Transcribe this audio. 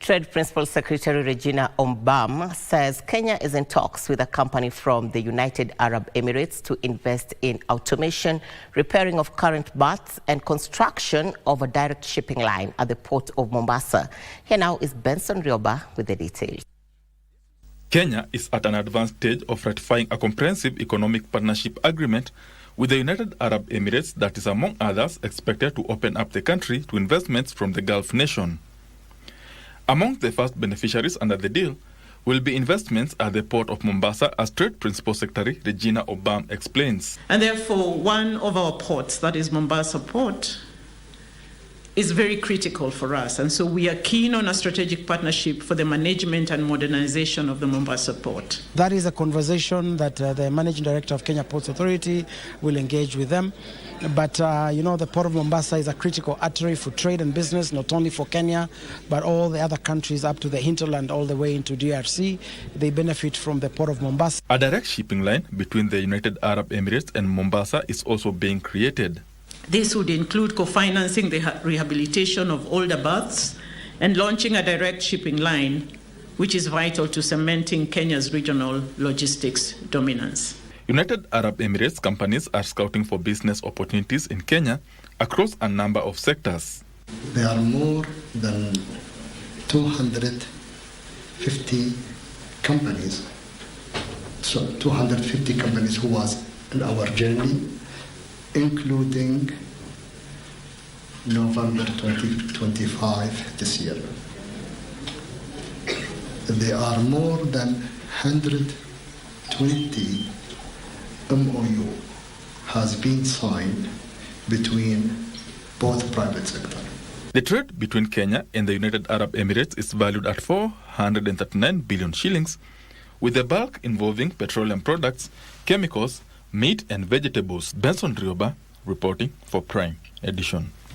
Trade Principal Secretary Regina Ombam says Kenya is in talks with a company from the United Arab Emirates to invest in automation, repairing of current berths, and construction of a direct shipping line at the Port of Mombasa. Here now is Benson Rioba with the details. Kenya is at an advanced stage of ratifying a comprehensive economic partnership agreement with the United Arab Emirates that is, among others, expected to open up the country to investments from the Gulf nation. Among the first beneficiaries under the deal will be investments at the Port of Mombasa, as Trade Principal Secretary Regina Ombam explains. And therefore, one of our ports, that is Mombasa Port, is very critical for us. And so we are keen on a strategic partnership for the management and modernization of the Mombasa Port. That is a conversation that the Managing Director of Kenya Ports Authority will engage with them. But, the Port of Mombasa is a critical artery for trade and business, not only for Kenya, but all the other countries up to the hinterland, all the way into DRC. They benefit from the Port of Mombasa. A direct shipping line between the United Arab Emirates and Mombasa is also being created. This would include co-financing the rehabilitation of older berths and launching a direct shipping line, which is vital to cementing Kenya's regional logistics dominance. United Arab Emirates companies are scouting for business opportunities in Kenya across a number of sectors. There are more than 250 companies, so 250 companies who was in our journey, including November 2025 this year. There are more than 120 MOU has been signed between both private sector. The trade between Kenya and the United Arab Emirates is valued at 439 billion shillings, with the bulk involving petroleum products, chemicals, meat and vegetables. Benson Rioba reporting for Prime Edition.